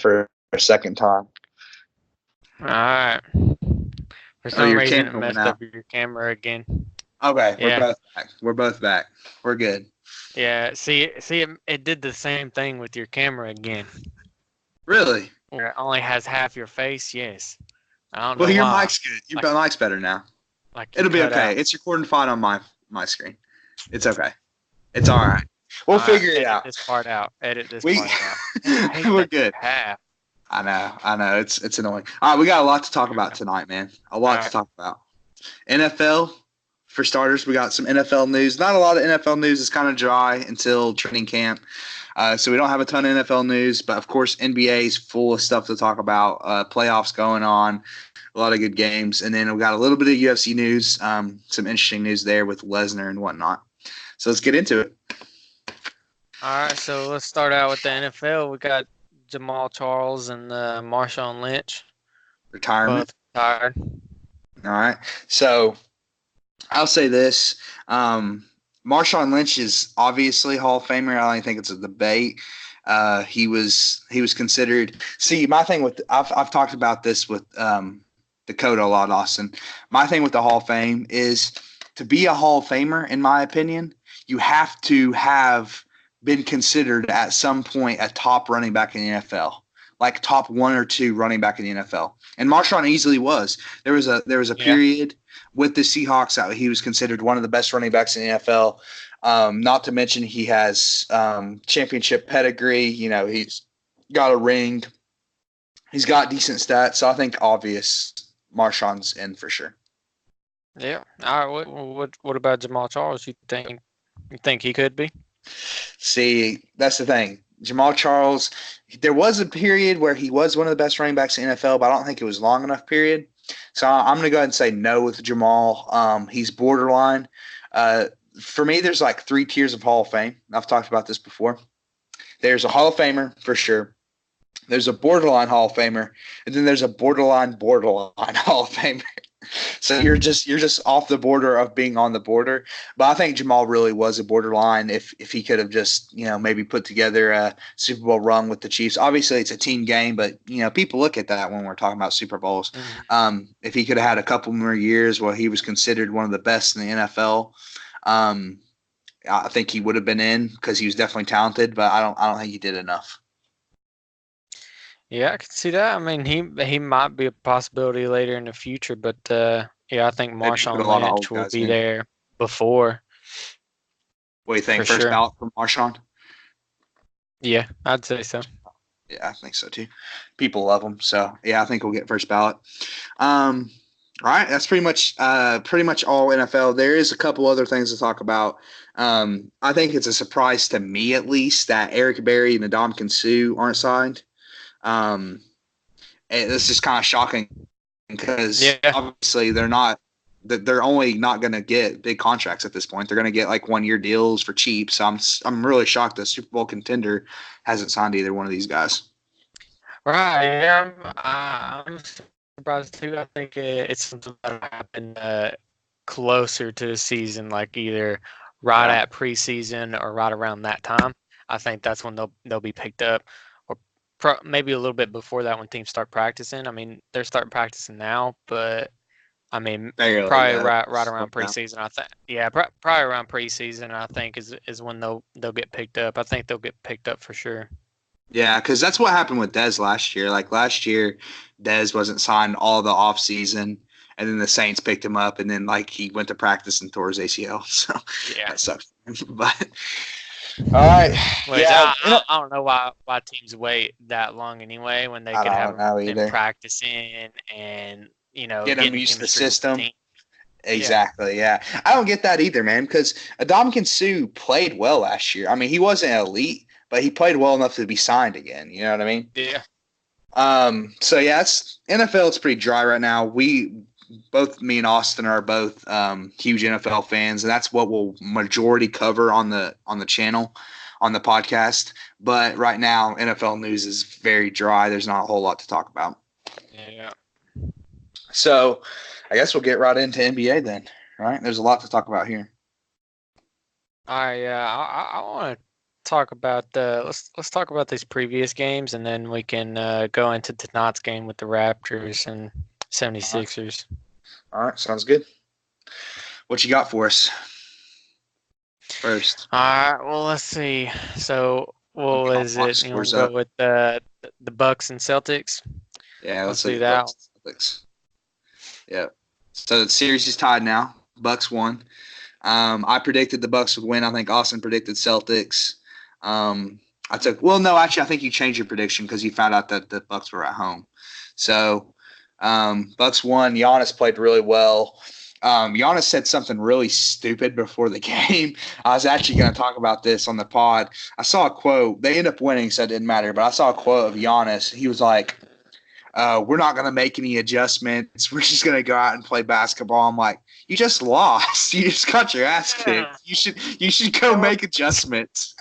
for a second time. All right. For some reason, it messed up your camera again. Okay, yeah. We're both back. We're both back. We're good. Yeah. See, it did the same thing with your camera again. Really? Where it only has half your face. Yes. I don't know why. Your mic's good. Your mic's better now. It'll be okay. It's recording fine on my screen. It's okay. It's all right. We'll figure it out. Edit this part out. Edit this part out. We're good. Half. I know. It's annoying. All right, we got a lot to talk about tonight, man. A lot to talk about. NFL, for starters, we got some NFL news. Not a lot of NFL news. It's kind of dry until training camp. So we don't have a ton of NFL news. But, of course, NBA is full of stuff to talk about. Playoffs going on. A lot of good games. And then we got a little bit of UFC news. Some interesting news there with Lesnar and whatnot. So let's get into it. All right, so let's start out with the NFL. We got Jamal Charles and Marshawn Lynch. Retirement. Both retired. All right. So I'll say this. Marshawn Lynch is obviously Hall of Famer. I don't think it's a debate. He was considered. See, my thing with I've talked about this with Dakota a lot, Austin. My thing with the Hall of Fame is to be a Hall of Famer, in my opinion, you have to have been considered at some point a top running back in the NFL, like top 1 or 2 running back in the NFL. And Marshawn easily was. There was a period with the Seahawks that he was considered one of the best running backs in the NFL. Not to mention he has championship pedigree. You know, he's got a ring. He's got decent stats. So I think obvious Marshawn's in for sure. Yeah. All right. What about Jamal Charles? You think he could be? See, that's the thing. Jamal Charles, there was a period where he was one of the best running backs in the NFL, but I don't think it was long enough period. So I'm going to go ahead and say no with Jamal. He's borderline. For me, there's like 3 tiers of Hall of Fame. I've talked about this before. There's a Hall of Famer for sure. There's a borderline Hall of Famer, and then there's a borderline Hall of Famer. So you're just off the border of being on the border. But I think Jamal really was a borderline if he could have just, maybe put together a Super Bowl run with the Chiefs. Obviously, it's a team game, but, people look at that when we're talking about Super Bowls. Mm-hmm. If he could have had a couple more years where he was considered one of the best in the NFL, I think he would have been in because he was definitely talented, but I don't think he did enough. Yeah, I can see that. I mean, he might be a possibility later in the future, but I think Marshawn Lynch will be there before. What do you think? First ballot for Marshawn? Yeah, I'd say so. Yeah, I think so too. People love him, so yeah, I think we'll get first ballot. All right, that's pretty much all NFL. There is a couple other things to talk about. I think it's a surprise to me, at least, that Eric Berry and Ndamukong Suh aren't signed. It's just kind of shocking because obviously they're only not going to get big contracts at this point. They're going to get like 1-year deals for cheap. So I'm really shocked that Super Bowl contender hasn't signed either one of these guys. Right. Yeah, I'm surprised too. I think it's something that'll happen closer to the season, like either right at preseason or right around that time. I think that's when they'll be picked up. Maybe a little bit before that when teams start practicing. I mean, they're starting practicing now, but I mean, probably right around preseason. I think, probably around preseason. I think is when they'll get picked up. I think they'll get picked up for sure. Yeah, because that's what happened with Dez last year. Like last year, Dez wasn't signed all the off season, and then the Saints picked him up, and then like he went to practice and tore his ACL. So that sucks. But. All right. I don't know why teams wait that long anyway when they could have them practicing and get them used to the system. Exactly. Yeah. I don't get that either, man. Because Ndamukong Suh played well last year. I mean, he wasn't elite, but he played well enough to be signed again. You know what I mean? Yeah. So yeah, it's NFL. It's pretty dry right now. Both me and Austin are both huge NFL fans, and that's what we'll majority cover on the channel, on the podcast. But right now, NFL news is very dry. There's not a whole lot to talk about. Yeah. So I guess we'll get right into NBA then, right? There's a lot to talk about here. I want to talk about let's talk about these previous games, and then we can go into tonight's game with the Raptors and 76ers. All right, sounds good. What you got for us first? All right. Well, let's see. So, what was it? You want to go with the Bucks and Celtics? Yeah, let's do that. Celtics. Yeah. So the series is tied now. Bucks won. I predicted the Bucks would win. I think Austin predicted Celtics. I think you changed your prediction because you found out that the Bucks were at home. So Bucks won. Giannis played really well. Giannis said something really stupid before the game. I was actually going to talk about this on the pod. I saw a quote. They ended up winning, so it didn't matter. But I saw a quote of Giannis. He was like, we're not going to make any adjustments. We're just going to go out and play basketball. I'm like, you just lost. You just got your ass kicked. You should go make adjustments.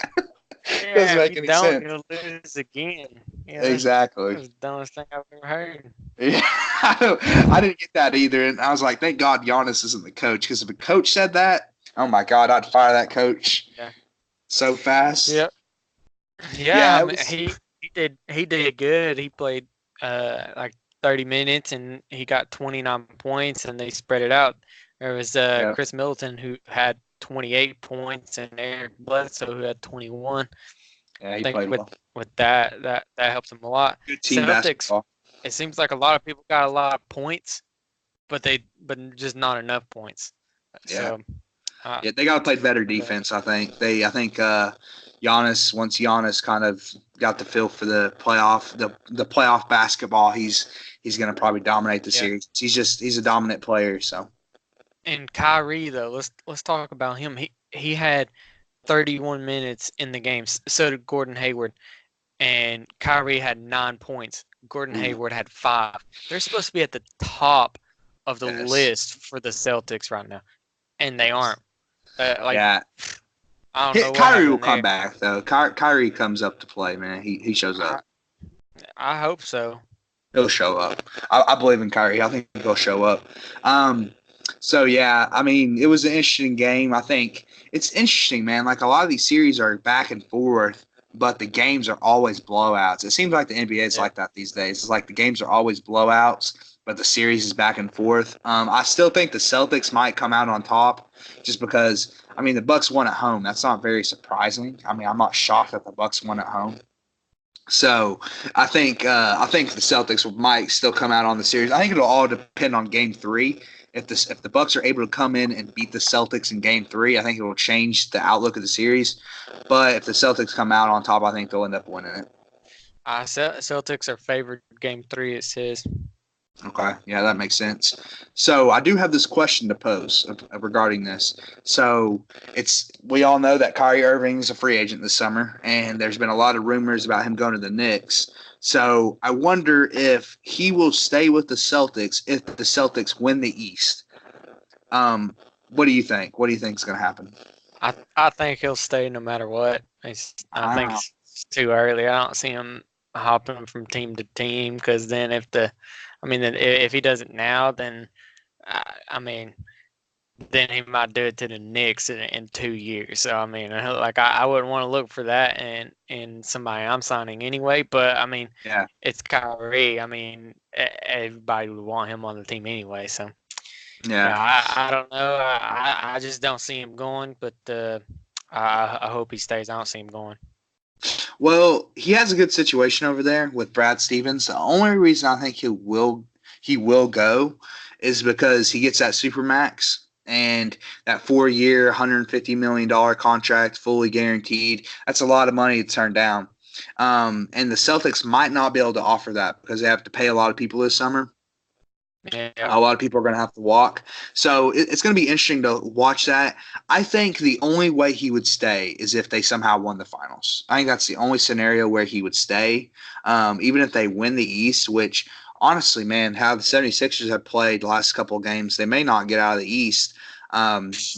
Yeah, doesn't make any sense. You'll lose again. Yeah, exactly. That's the dumbest thing I've ever heard. Yeah, I didn't get that either. And I was like, thank God Giannis isn't the coach. Because if a coach said that, oh, my God, I'd fire that coach so fast. Yep. Yeah, he did good. He played like 30 minutes, and he got 29 points, and they spread it out. There was Chris Middleton, who had 28 points, and Eric Bledsoe, who had 21. Yeah, he played well. With that helps him a lot. Good team Celtics, basketball. It seems like a lot of people got a lot of points, but just not enough points. Yeah. So, they got to play better defense. I think Giannis, once Giannis kind of got the feel for the playoff basketball, he's going to probably dominate the series. He's a dominant player. So. And Kyrie, though, let's talk about him. He had 31 minutes in the game. So did Gordon Hayward, and Kyrie had 9 points. Gordon Hayward had 5. They're supposed to be at the top of the list for the Celtics right now, and they aren't. I don't know. Kyrie will come back though. Kyrie comes up to play, man. He shows up. I hope so. He'll show up. I believe in Kyrie. I think he'll show up. So, yeah, I mean, it was an interesting game. I think it's interesting, man. Like, a lot of these series are back and forth, but the games are always blowouts. It seems like the NBA is like that these days. It's like the games are always blowouts, but the series is back and forth. I still think the Celtics might come out on top just because, I mean, the Bucks won at home. That's not very surprising. I mean, I'm not shocked that the Bucks won at home. So I think the Celtics might still come out on the series. I think it'll all depend on Game 3. If the Bucks are able to come in and beat the Celtics in Game 3, I think it will change the outlook of the series. But if the Celtics come out on top, I think they'll end up winning it. Celtics are favored Game 3, it says. Okay, yeah, that makes sense. So I do have this question to pose regarding this. So we all know that Kyrie Irving is a free agent this summer, and there's been a lot of rumors about him going to the Knicks. So I wonder if he will stay with the Celtics if the Celtics win the East. What do you think? What do you think is going to happen? I think he'll stay no matter what. I think it's too early. I don't see him hopping from team to team because then if he does it now, then then he might do it to the Knicks in 2 years. So, I mean, I wouldn't want to look for that in somebody I'm signing anyway. But, I mean, It's Kyrie. I mean, everybody would want him on the team anyway. So, I don't know. I just don't see him going. But I hope he stays. I don't see him going. Well, he has a good situation over there with Brad Stevens. The only reason I think he will go is because he gets that Supermax. And that 4-year, $150 million contract, fully guaranteed, that's a lot of money to turn down. And the Celtics might not be able to offer that because they have to pay a lot of people this summer. Yeah. A lot of people are going to have to walk. So it's going to be interesting to watch that. I think the only way he would stay is if they somehow won the finals. I think that's the only scenario where he would stay, even if they win the East, which – honestly, man, how the 76ers have played the last couple of games, they may not get out of the East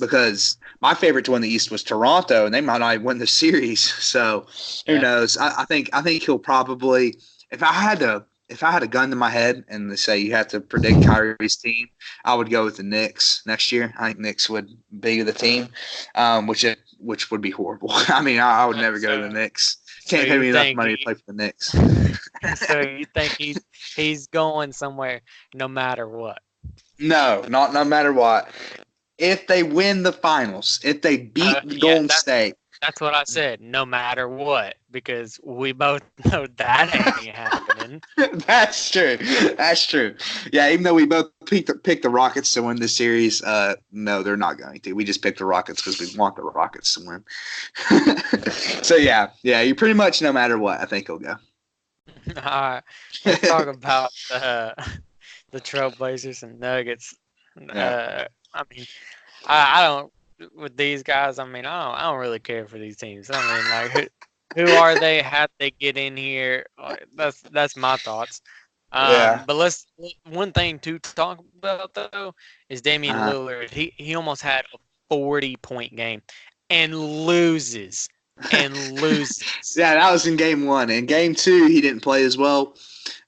because my favorite to win the East was Toronto, and they might not win the series. So who knows? I think he'll probably if I had a gun to my head and they say you have to predict Kyrie's team, I would go with the Knicks next year. I think Knicks would be the team, which which would be horrible. I mean, I would never go to the Knicks. Can't pay me enough money to play for the Knicks. So you think he's going somewhere no matter what? No, not no matter what. If they win the finals, if they beat Golden State. That's what I said, no matter what, because we both know that ain't happening. That's true. That's true. Yeah, even though we both picked the Rockets to win this series, no, they're not going to. We just picked the Rockets because we want the Rockets to win. So, yeah, you pretty much no matter what, I think he'll go. All right, let's talk about the Trailblazers and Nuggets. Yeah. I mean, I don't. With these guys, I mean, I don't really care for these teams. I mean, like, who are they? How they get in here? That's my thoughts. But one thing to talk about though is Damian Lillard. He almost had a 40-point game and loses. Yeah, that was in game 1. In game 2, he didn't play as well.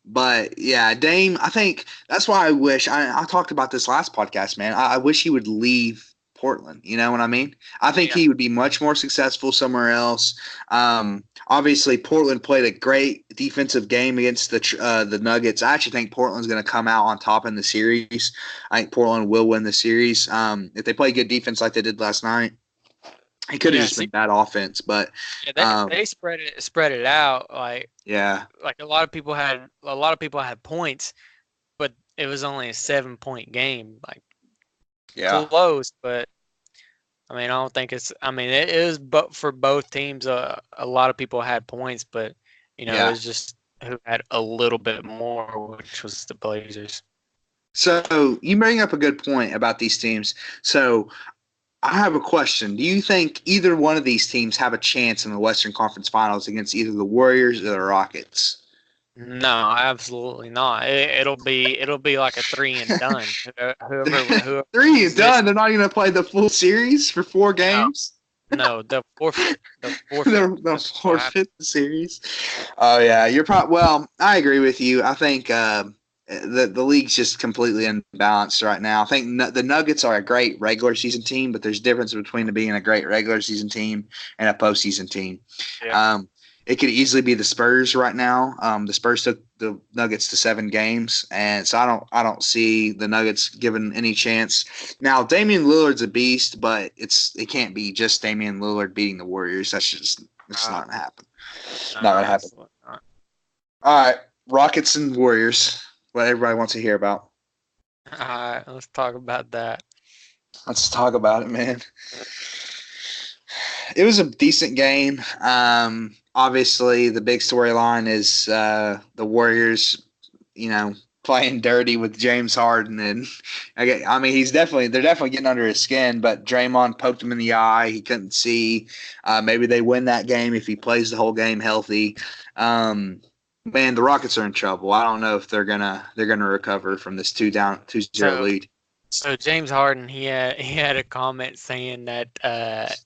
But yeah, Dame, I think that's why I wish I talked about this last podcast, man. I wish he would leave Portland. You know what I mean? I think he would be much more successful somewhere else. Obviously, Portland played a great defensive game against the Nuggets. I actually think Portland's going to come out on top in the series. I think Portland will win the series if they play good defense like they did last night. It could have just been bad offense, but they spread it out like a lot of people had points, but it was only a 7-point game. Like close, but I mean, I don't think it's. I mean, it is, but for both teams, a lot of people had points, but it was just who had a little bit more, which was the Blazers. So you bring up a good point about these teams. So I have a question. Do you think either one of these teams have a chance in the Western Conference Finals against either the Warriors or the Rockets? No, absolutely not. It'll be like a 3 and done. Whoever 3 and done. They're not going to play the full series for 4 games. No, the forfeit. They'll forfeit the series. Oh yeah, you're probably. Well, I agree with you. I think the league's just completely unbalanced right now. I think the Nuggets are a great regular season team, but there's a difference between being a great regular season team and a postseason team. Yeah. It could easily be the Spurs right now. The Spurs took the Nuggets to 7 games, and so I don't see the Nuggets given any chance. Now, Damian Lillard's a beast, but it can't be just Damian Lillard beating the Warriors. It's not gonna happen. Not gonna happen. All right, Rockets and Warriors. What everybody wants to hear about. All right, let's talk about that. Let's talk about it, man. It was a decent game. Obviously, the big storyline is the Warriors, playing dirty with James Harden, and I mean they're definitely getting under his skin. But Draymond poked him in the eye; he couldn't see. Maybe they win that game if he plays the whole game healthy. Man, the Rockets are in trouble. I don't know if they're gonna recover from this 2-0 lead. So James Harden, he had a comment saying that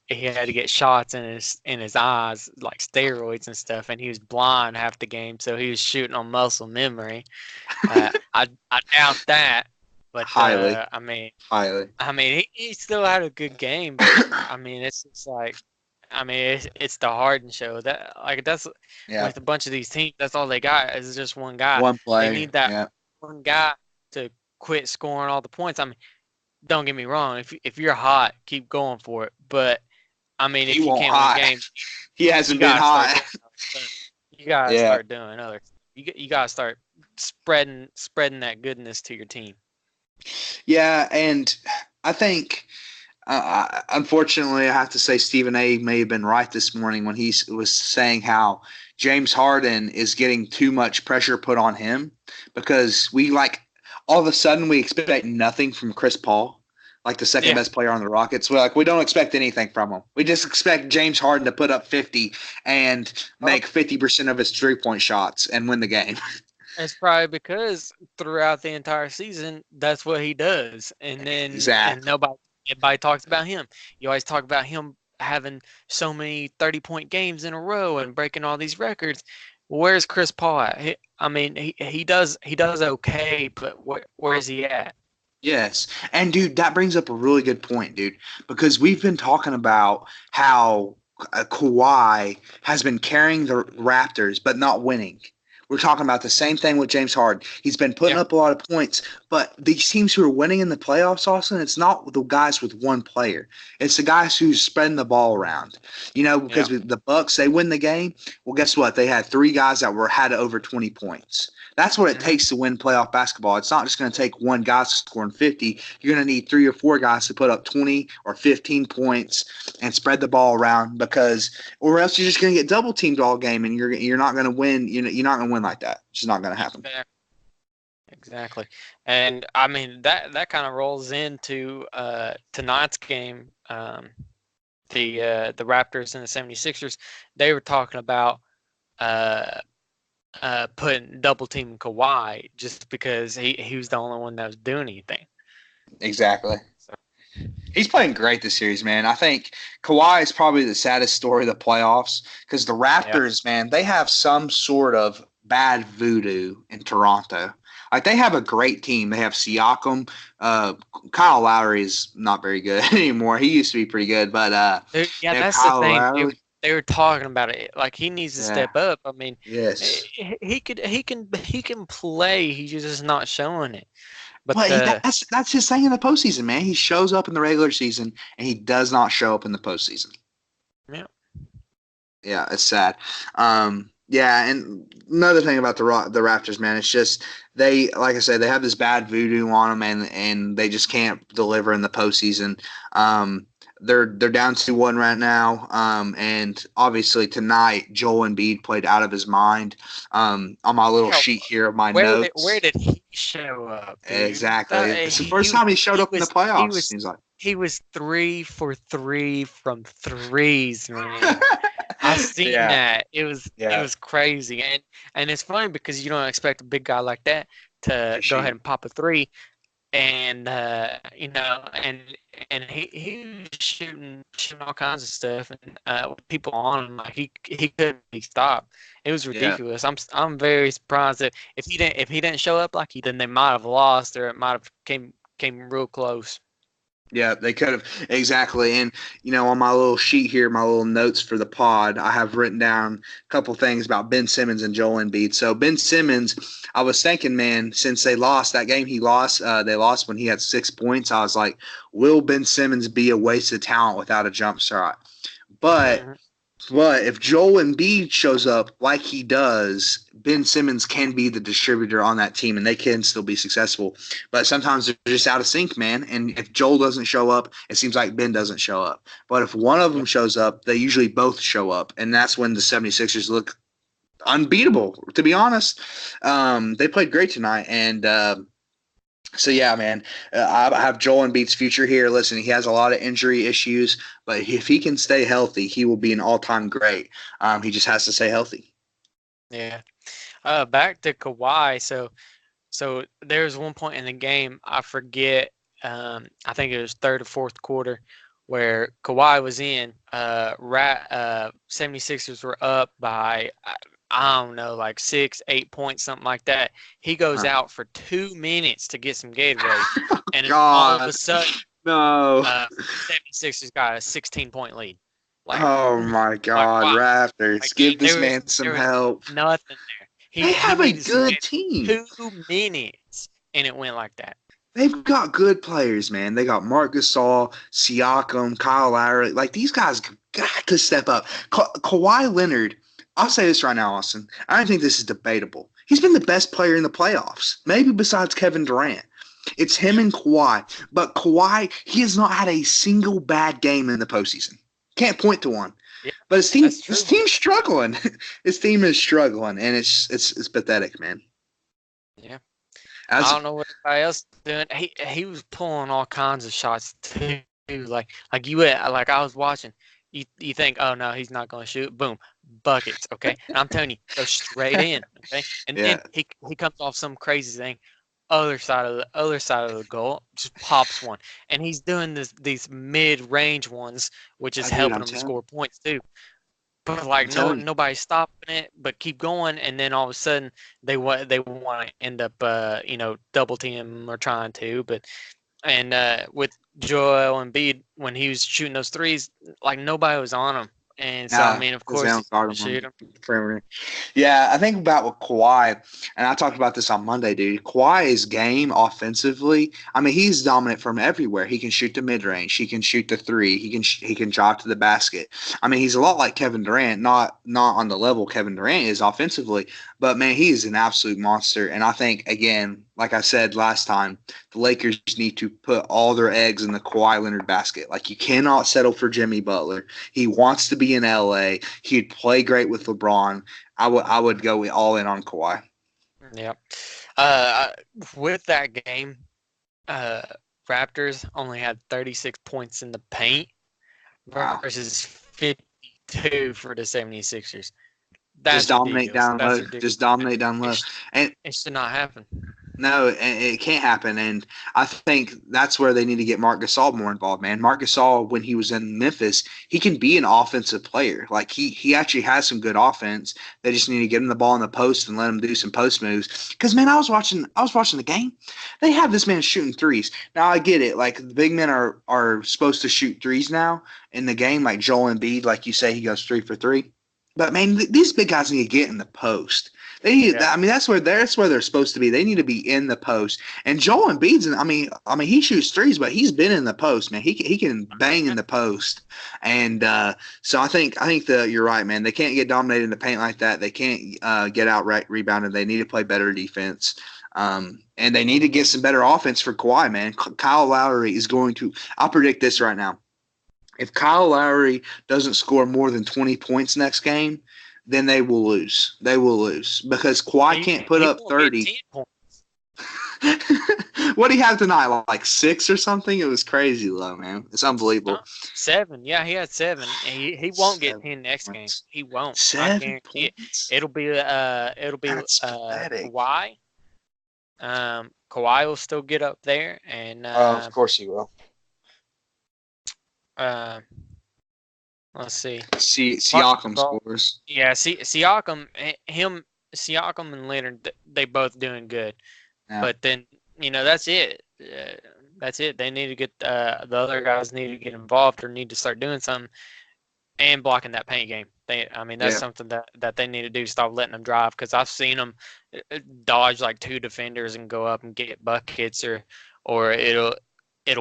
he had to get shots in his eyes, like steroids and stuff, and he was blind half the game, so he was shooting on muscle memory. I doubt that, but highly. I mean, he still had a good game. But, I mean, it's just like, it's the Harden show. That's with a bunch of these teams. That's all they got is just one guy. One player. They need that one guy to quit scoring all the points. I mean, don't get me wrong. If you're hot, keep going for it. But I mean, if you can't win games, he hasn't been hot. You gotta start doing other. You gotta start spreading that goodness to your team. Yeah, and I think, unfortunately, I have to say Stephen A. may have been right this morning when he was saying how James Harden is getting too much pressure put on him because all of a sudden we expect nothing from Chris Paul, like the second best player on the Rockets. We don't expect anything from him. We just expect James Harden to put up 50 and make 50% of his 3-point shots and win the game. It's probably because throughout the entire season, that's what he does. And then and everybody talks about him. You always talk about him having so many 30-point games in a row and breaking all these records. Where's Chris Paul at? He does okay, but where is he at? Yes. And dude, that brings up a really good point, dude, because we've been talking about how Kawhi has been carrying the Raptors but not winning. We're talking about the same thing with James Harden. He's been putting Yeah. up a lot of points, but these teams who are winning in the playoffs, Austin, it's not the guys with one player. It's the guys who's spreading the ball around. Yeah. Because with the Bucks, they win the game. Well, guess what? They had three guys that had over 20 points. That's what it Hmm. takes to win playoff basketball. It's not just going to take one guy scoring 50. You're going to need three or four guys to put up 20 or 15 points and spread the ball around or else you're just going to get double teamed all game and you're not going to win. You're not going to win like that. It's just not going to happen. Exactly. And I mean that kind of rolls into tonight's game. The Raptors and the 76ers, they were talking about uh, putting double teaming Kawhi just because he was the only one that was doing anything. Exactly. So, He's playing great this series, man. I think Kawhi is probably the saddest story of the playoffs because the yeah. Raptors, man, they have some sort of bad voodoo in Toronto. Like they have a great team. They have Siakam. Kyle Lowry is not very good anymore. He used to be pretty good, but Yeah, they have that's the Kyle thing. Lowry. They were talking about it. Like he needs to Yeah. step up. I mean, Yes. he can play. He's just not showing it. But But that's his thing in the postseason, man. He shows up in the regular season and he does not show up in the postseason. yeah, Yeah, it's sad. Yeah, and another thing about the Raptors, man, it's just they, like I said, they have this bad voodoo on them, and they just can't deliver in the postseason. Um, they're down 2-1 right now, and obviously tonight Joel Embiid played out of his mind. On my little yeah. sheet here of my Where notes, did he show up, dude? exactly. It's the first time he showed up in the He playoffs. was Seems like. he was 3 for 3 from threes, man. I seen Yeah, that. It yeah, was crazy, and it's funny because you don't expect a big guy like that to to go ahead shoot. and pop a three, and and he was shooting all kinds of stuff, and with people on him, like he couldn't be stopped. It was Yeah. ridiculous. I'm very surprised that if he didn't show up like he did, they might have lost, or it might have came real close. Yeah, they could have exactly. And on my little sheet here, my little notes for the pod, I have written down a couple things about Ben Simmons and Joel Embiid. So Ben Simmons, I was thinking, man, since they lost that game, they lost when he had 6 points. I was like, will Ben Simmons be a waste of talent without a jump shot? But Mhm. But if Joel Embiid shows up like he does, Ben Simmons can be the distributor on that team, and they can still be successful. But sometimes they're just out of sync, man. And if Joel doesn't show up, it seems like Ben doesn't show up. But if one of them Yep. shows up, they usually both show up, and that's when the 76ers look unbeatable, to be honest. They played great tonight, and so yeah, man, I have Joel Embiid's future here. Listen, he has a lot of injury issues, but if he can stay healthy, he will be an all-time great. He just has to stay healthy. Yeah. Back to Kawhi. So there was one point in the game, I forget, I think it was third or fourth quarter, where Kawhi was in. 76ers were up by, I don't know, like 6, 8 points, something like that. He goes Huh. out for 2 minutes to get some Gatorade, and then all of a God, sudden, no! 76ers got a 16-point lead. Like, Oh my like God, wow. Raptors, Like give this man some there was help. nothing there. They He have a needed some good Gatorade team. 2 minutes, and it went like that. They've got good players, man. They got Marc Gasol, Siakam, Kyle Lowry. Like these guys got to step up. Kawhi Leonard. I'll say this right now, Austin. I don't think this is debatable. He's been the best player in the playoffs, maybe besides Kevin Durant. It's him and Kawhi. But Kawhi, he has not had a single bad game in the postseason. Can't point to one. Yeah, But that's his true. team's struggling. His team is struggling, and it's pathetic, man. Yeah. I As don't know what everybody else is doing. He was pulling all kinds of shots too. Like you would, like I was watching. You think, oh no, he's not going to shoot. Boom, buckets. Okay, and I'm telling you, go straight in. Okay, and then yeah, he comes off some crazy thing, other side of the goal, just pops one, and he's doing these mid range ones, which is dude, helping I'm him to telling you. score points too. but like I'm telling you. nobody's stopping it, but keep going, and then all of a sudden they want to end up double team or trying to, but and with Joel Embiid when he was shooting those threes, like nobody was on him, and so I Nah, mean, of because they course, don't guard you him on shoot him. the perimeter. Yeah, I think about with Kawhi, and I talked about this on Monday, dude. Kawhi's game offensively, I mean, he's dominant from everywhere. He can shoot the mid range, he can shoot the three, he can drive to the basket. I mean, he's a lot like Kevin Durant, not on the level Kevin Durant is offensively, but man, he is an absolute monster. And I think again, like I said last time, the Lakers need to put all their eggs in the Kawhi Leonard basket. Like you cannot settle for Jimmy Butler. He wants to be in LA. He'd play great with LeBron. I would go all in on Kawhi. Yeah. Uh, with that game, uh, Raptors only had 36 points in the paint Wow. versus 52 for the 76ers. Just That's dominate ridiculous. down That's low. ridiculous. Just dominate down It, low. sh- And it should not happen. no, it can't happen. And I think that's where they need to get Marc Gasol more involved, man. Marc Gasol, when he was in Memphis, he can be an offensive player. Like he actually has some good offense. They just need to get him the ball in the post and let him do some post moves. Because man, I was watching the game. They have this man shooting threes. Now I get it. Like the big men are supposed to shoot threes now in the game. Like Joel Embiid, like you say, he goes 3 for 3. But man, these big guys need to get in the post. They need. Yeah. I mean, that's where they're supposed to be. They need to be in the post. And Joel Embiid's. I mean, he shoots threes, but he's been in the post, man. He can bang in the post. And so I think that you're right, man. They can't get dominated in the paint like that. They can't get out rebounded. They need to play better defense. And they need to get some better offense for Kawhi, man. Kyle Lowry is going to. I'll predict this right now. If Kyle Lowry doesn't score more than 20 points next game, then they will lose. They will lose because Kawhi can't put up 30. What do you have tonight? Like 6 or something? It was crazy low, man. It's unbelievable. 7. Yeah, he had 7. He won't get 10 next game. He won't. 7 points. It'll be That's pathetic. Kawhi. Kawhi will still get up there, and Of course he will. Let's see. Siakam scores. Yeah, Siakam and Leonard, they both doing good. Yeah. But then, that's it. That's it. They need to get the other guys need to get involved or need to start doing something and blocking that paint game. That's something that they need to do. Stop letting them drive, because I've seen them dodge like 2 defenders and go up and get buckets, or it'll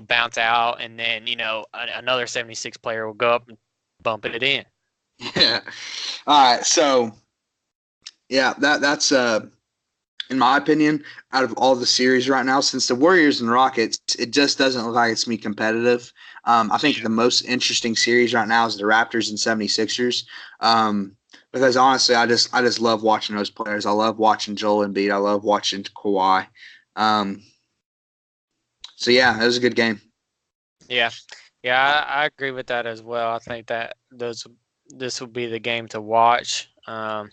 bounce out, and then another 76 player will go up and bump it in. Yeah. All right. So, yeah, that's in my opinion, out of all the series right now, since the Warriors and Rockets, it just doesn't look like it's me competitive. I think the most interesting series right now is the Raptors and 76ers. Because honestly, I just love watching those players. I love watching Joel Embiid. I love watching Kawhi. So yeah, it was a good game. Yeah, I agree with that as well. I think that this will be the game to watch. I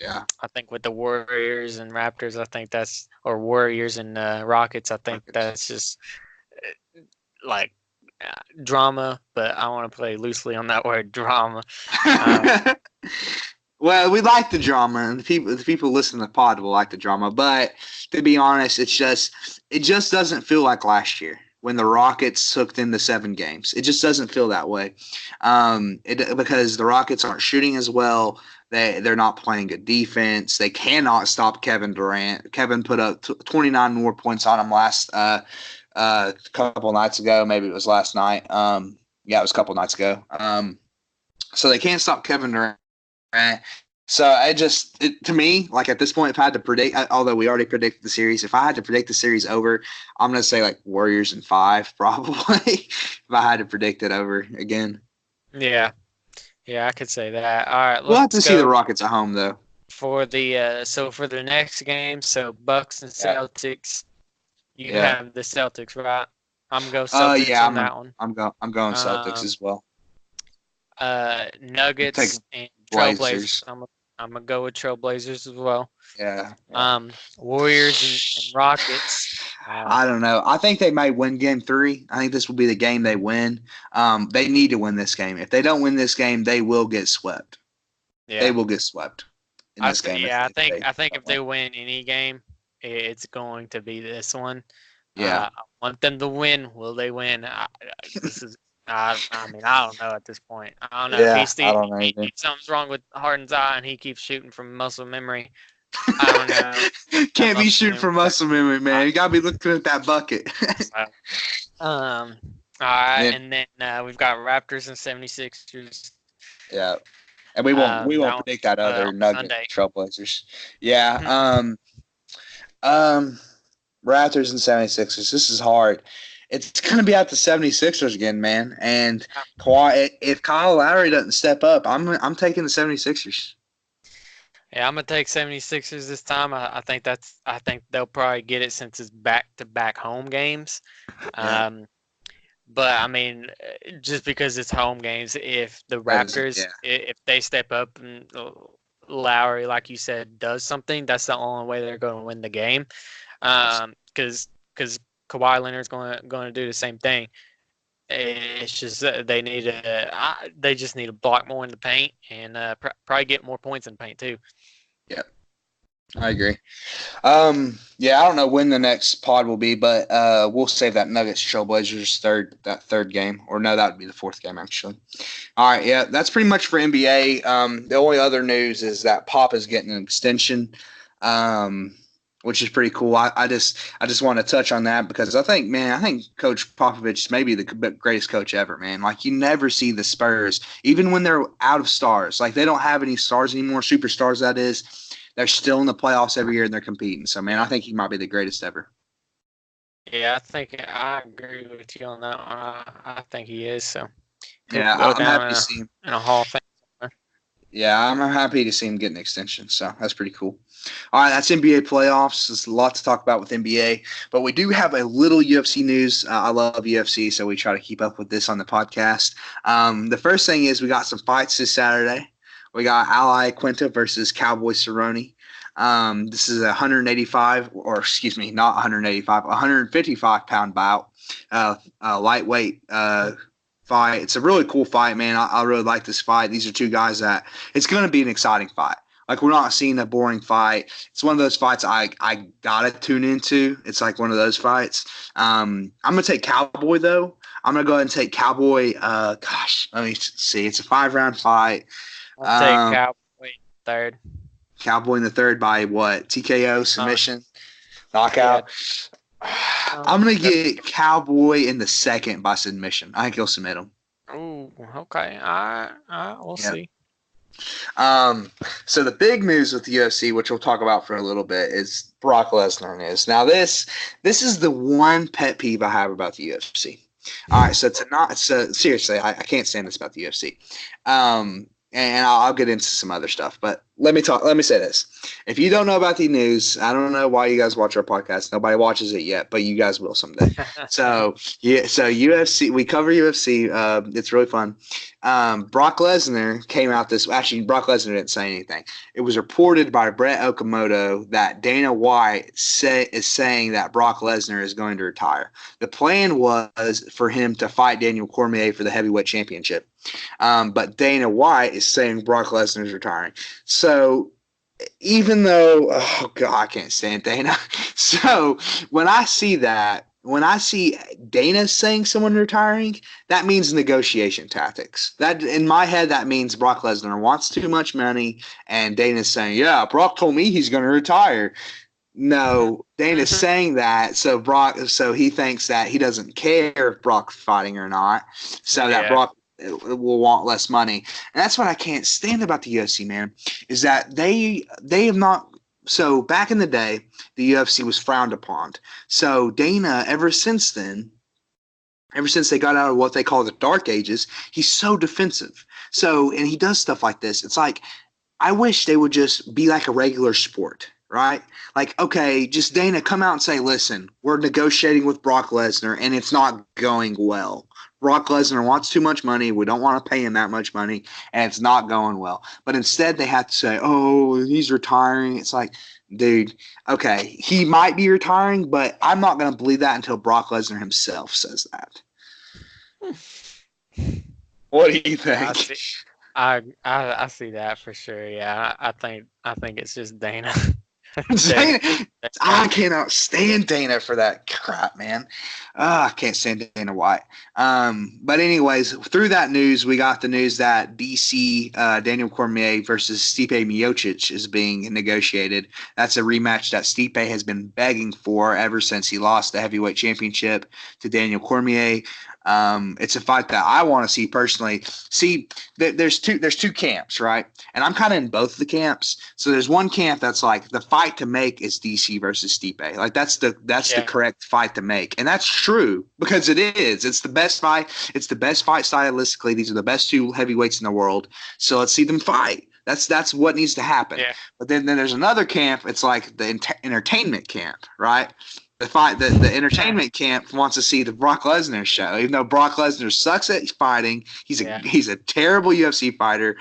think with the Warriors and Raptors, or Warriors and Rockets, I think that's just like drama. But I want to play loosely on that word, drama. Well, we like the drama, and the people listening to the pod will like the drama. But to be honest, it just doesn't feel like last year when the Rockets took them to 7 games. It just doesn't feel that way, because the Rockets aren't shooting as well. They're not playing good defense. They cannot stop Kevin Durant. Kevin put up 29 more points on him last couple nights ago. Maybe it was last night. It was a couple nights ago. So they can't stop Kevin Durant. So to me, like at this point, if I had to predict, although we already predicted the series, if I had to predict the series over, I'm going to say like Warriors in 5, probably, if I had to predict it over again. Yeah, I could say that. All right, we'll have to see the Rockets at home though. For the next game, so Bucks and Celtics, you have the Celtics, right? I'm gonna go Celtics on that one. I'm going Celtics as well. Nuggets and Trailblazers. I'm gonna go with Trailblazers as well. Yeah. Warriors and Rockets. I don't know. I think they may win game 3. I think this will be the game they win. They need to win this game. If they don't win this game, they will get swept. They Yeah. will get swept in this game. I think if they win any game, it's going to be this one. Yeah. I want them to win. Will they win? This is. I mean, I don't know at this point. I don't know if Yeah, I don't know either. something's wrong with Harden's eye and he keeps shooting from muscle memory. I don't know. That Can't be muscle shooting memory. from muscle memory, man. You gotta be looking at that bucket. So, all right, And and then we've got Raptors and 76ers. yeah, and we won't That predict that one, other on Nugget Sunday. Trailblazers. Yeah. Mhm. Raptors and 76ers. This is hard. It's gonna be at the 76ers again, man. And Kawhi, if Kyle Lowry doesn't step up, I'm taking the 76ers. Yeah, I'm gonna take 76ers this time. I think they'll probably get it since it's back-to-back home games. Yeah. But I mean, just because it's home games, if the Raptors, Yeah. if they step up and Lowry, like you said, does something, that's the only way they're going to win the game. Because Kawhi Leonard's going to do the same thing. It's just they just need to block more in the paint and probably get more points in the paint too. Yeah. I agree. Yeah, I don't know when the next pod will be, but we'll save that Nuggets Trailblazers third game, or no, that would be the fourth game actually. All right, yeah, that's pretty much for NBA. The only other news is that Pop is getting an extension, which is pretty cool. I just want to touch on that because I think Coach Popovich may be the greatest coach ever, man. Like you never see the Spurs, even when they're out of stars, like they don't have any stars anymore, superstars that is. They're still in the playoffs every year and they're competing. So, man, I think he might be the greatest ever. Yeah, I think I agree with you on that one. I think he is. So he'll Yeah, go I'm down happy to see him. in a Hall of Fame. Yeah, I'm happy to see him get an extension. So that's pretty cool. All right, that's NBA playoffs. There's a lot to talk about with NBA, but we do have a little UFC news. I love UFC, so we try to keep up with this on the podcast. The first thing is we got some fights this Saturday. We got Ally Quinta versus Cowboy Cerrone. This is a 185, or excuse me, not 185, 155-pound bout, lightweight fight. It's a really cool fight, man. I really like this fight. These are two guys that it's going to be an exciting fight. Like we're not seeing a boring fight. It's one of those fights I gotta tune into. It's like one of those fights. I'm gonna take Cowboy though. I'm gonna go ahead and take Cowboy. Let me see. It's a 5-round fight. I'll take Cowboy third. Cowboy in the third by what? TKO, submission, knockout. Yeah. I'm going to get Cowboy in the second by submission. I think he'll submit him. Ooh, okay. We'll see. So the big news with the UFC, which we'll talk about for a little bit, is Brock Lesnar news. Now this is the one pet peeve I have about the UFC. All right, so seriously, I can't stand this about the UFC. And I'll get into some other stuff, but let me say this. If you don't know about the news, I don't know why you guys watch our podcast. Nobody watches it yet, but you guys will someday. So UFC, we cover UFC. It's really fun. Brock Lesnar came out Brock Lesnar didn't say anything. It was reported by Brett Okamoto that Dana White is saying that Brock Lesnar is going to retire. The plan was for him to fight Daniel Cormier for the heavyweight championship. But Dana White is saying Brock Lesnar is retiring. So even though, oh God, I can't stand Dana. So when I see Dana saying someone retiring, that means negotiation tactics. That in my head, that means Brock Lesnar wants too much money, and Dana's saying, "Yeah, Brock told me he's going to retire." No, Dana's saying that, so he thinks that he doesn't care if Brock's fighting or not, so that Brock will want less money. And that's what I can't stand about the UFC, man, is that they have not. So back in the day, the UFC was frowned upon. So Dana, ever since they got out of what they call the dark ages, he's so defensive. So, and he does stuff like this. It's like, I wish they would just be like a regular sport, right? Like, okay, just Dana, come out and say, listen, we're negotiating with Brock Lesnar and it's not going well. Brock Lesnar wants too much money. We don't want to pay him that much money, and it's not going well. But instead, they have to say, oh, he's retiring. It's like, dude, okay, he might be retiring, but I'm not going to believe that until Brock Lesnar himself says that. What do you think? I see that for sure. Yeah, I think it's just Dana. Dana, I cannot stand Dana for that crap, man. I can't stand Dana White. But anyways, through that news, we got the news that DC Daniel Cormier versus Stipe Miocic is being negotiated. That's a rematch that Stipe has been begging for ever since he lost the heavyweight championship to Daniel Cormier. It's a fight that I want to see personally. See, there's two camps, right? And I'm kind of in both the camps. So there's one camp that's like the fight to make is DC versus Stipe. Like that's the correct fight to make, and that's true because it is. It's the best fight. It's the best fight stylistically. These are the best two heavyweights in the world. So let's see them fight. That's what needs to happen. Yeah. But then there's another camp. It's like the entertainment camp, right? The entertainment camp wants to see the Brock Lesnar show, even though Brock Lesnar sucks at fighting. He's a terrible UFC fighter.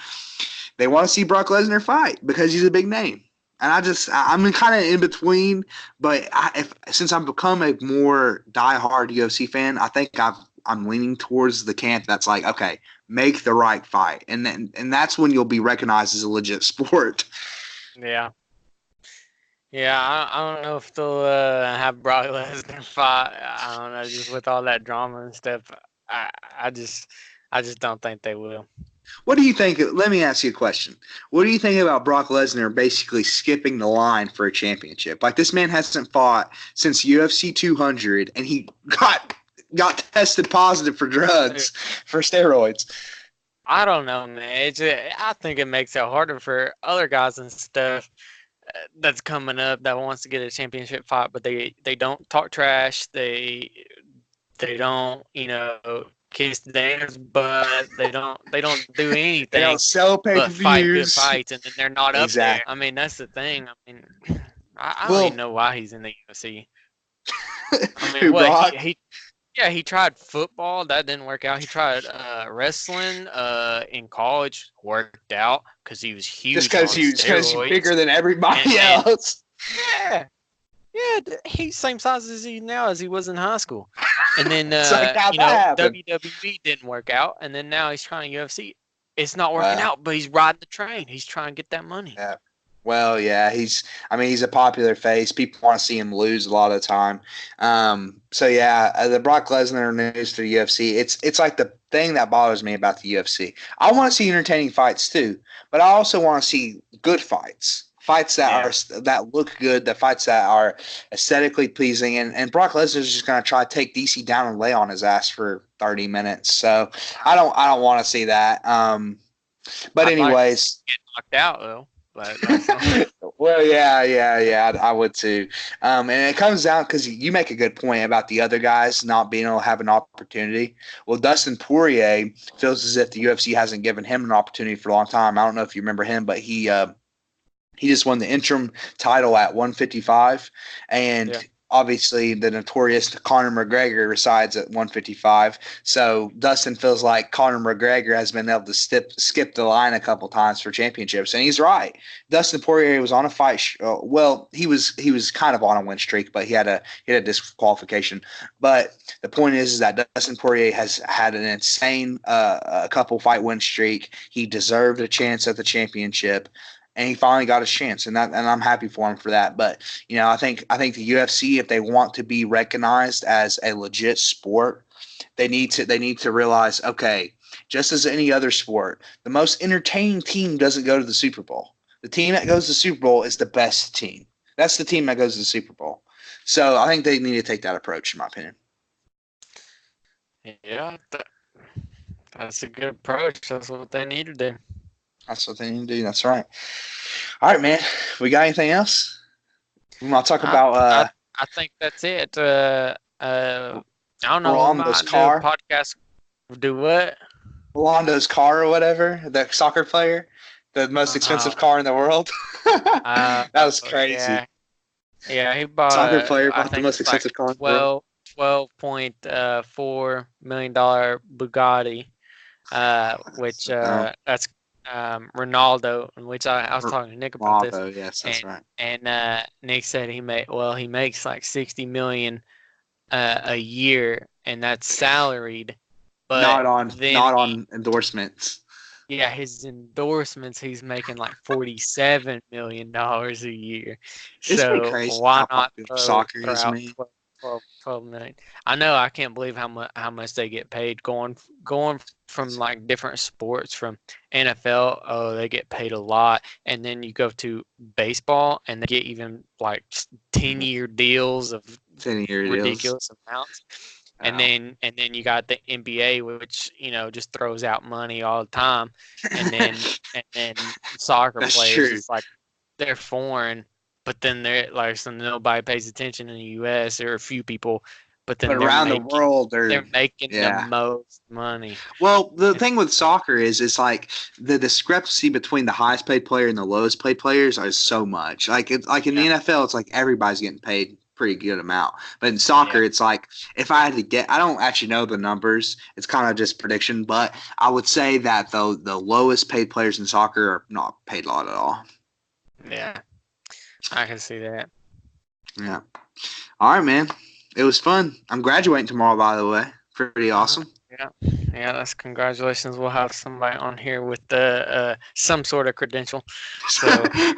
They want to see Brock Lesnar fight because he's a big name. And I'm kind of in between. But since I've become a more diehard UFC fan, I think I'm leaning towards the camp that's like, okay, make the right fight, and that's when you'll be recognized as a legit sport. Yeah. Yeah, I don't know if they'll have Brock Lesnar fight. I don't know, just with all that drama and stuff. I just don't think they will. What do you think? Let me ask you a question. What do you think about Brock Lesnar basically skipping the line for a championship? Like, this man hasn't fought since UFC 200, and he got tested positive for drugs, for steroids. I don't know, man. I think it makes it harder for other guys and stuff that's coming up that wants to get a championship fight, but they don't talk trash. They don't, kiss Dana's butt. They don't do anything. They don't sell pay-per-views. But fight good fights, and then they're not up Exactly. there. I mean, that's the thing. I mean, I don't even know why he's in the UFC. I mean, what he tried football, that didn't work out. He tried wrestling in college, worked out because he was huge. Just because he's bigger than everybody else. Yeah, he's same size as he now as he was in high school. And then WWE didn't work out, and then now he's trying UFC. It's not working out, but he's riding the train. He's trying to get that money. Yeah. Well, yeah, he's a popular face. People want to see him lose a lot of the time. So yeah, the Brock Lesnar news to the UFC. It's like the thing that bothers me about the UFC. I want to see entertaining fights too, but I also want to see good fights. Fights that look good, the fights that are aesthetically pleasing, and Brock Lesnar is just going to try to take DC down and lay on his ass for 30 minutes. So I don't want to see that. But anyways, get knocked out though. But well, yeah, I would too. And it comes down because you make a good point about the other guys not being able to have an opportunity. Well, Dustin Poirier feels as if the UFC hasn't given him an opportunity for a long time. I don't know if you remember him, but he just won the interim title at 155, and obviously the notorious Conor McGregor resides at 155. So Dustin feels like Conor McGregor has been able to skip the line a couple times for championships, and he's right. Dustin Poirier was on a fight. He was kind of on a win streak, but he had a disqualification. But the point is that Dustin Poirier has had an insane couple fight win streak. He deserved a chance at the championship. And he finally got his chance, and I'm happy for him for that. But I think the UFC, if they want to be recognized as a legit sport, they need to realize, okay, just as any other sport, the most entertaining team doesn't go to the Super Bowl. The team that goes to the Super Bowl is the best team. That's the team that goes to the Super Bowl. So I think they need to take that approach, in my opinion. Yeah, that's a good approach. That's what they need to do. That's what they need to do. That's right. All right, man. We got anything else? We want to talk about? I think that's it. I don't know. Rolando's car podcast. Do what? Rolando's car or whatever. The soccer player, the most expensive car in the world. That was crazy. Yeah, he bought. Soccer player bought the most expensive car in the world. $12.4 million Bugatti, which that's. Ronaldo, in which I was talking to Nick about this. Yes, that's right. And Nick said he makes like $60 million a year, and that's salaried, but not on endorsements. Yeah, his endorsements, he's making like $47 million a year. It's pretty So crazy why how not popular throw soccer throw is, out man. 12 million? I know, I can't believe how much they get paid going from like different sports from NFL. Oh, they get paid a lot, and then you go to baseball and they get even like 10-year deals of 10-year deals. ridiculous amounts. And Wow. then you got the NBA, which just throws out money all the time. And then soccer That's players, true. it's like they're foreign, but then they're like, so nobody pays attention in the U.S. There are a few people, but But then they're around the making world, they're making the yeah. most money. Well, the It's thing with soccer is it's like the discrepancy between the highest paid player and the lowest paid players is so much. Like it's like in the yeah, NFL, it's like everybody's getting paid pretty good amount. But in yeah. soccer, it's like if I had to get, I don't actually know the numbers. It's kind of just prediction, but I would say that the lowest paid players in soccer are not paid a lot at all. Yeah, I can see that. Yeah. All right, man. It was fun. I'm graduating tomorrow, by the way. Pretty awesome. Yeah, yeah. That's congratulations. We'll have somebody on here with the some sort of credential. So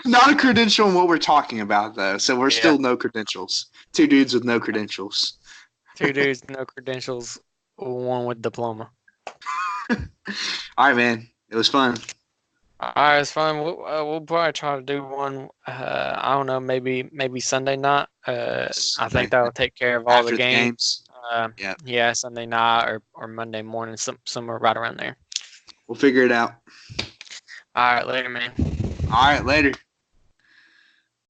Not a credential in what we're talking about, though. So we're yeah, still no credentials. Two dudes with no credentials. 2 dudes, no credentials, one with diploma. All right, man. It was fun. All right, it's fine. We'll probably try to do one. I don't know, maybe Sunday night. I think Sunday that'll take care of all the after the games. games. Yeah, Yeah, Sunday night or Monday morning, somewhere right around there. we'll figure it out. All right, later, man. All right, later.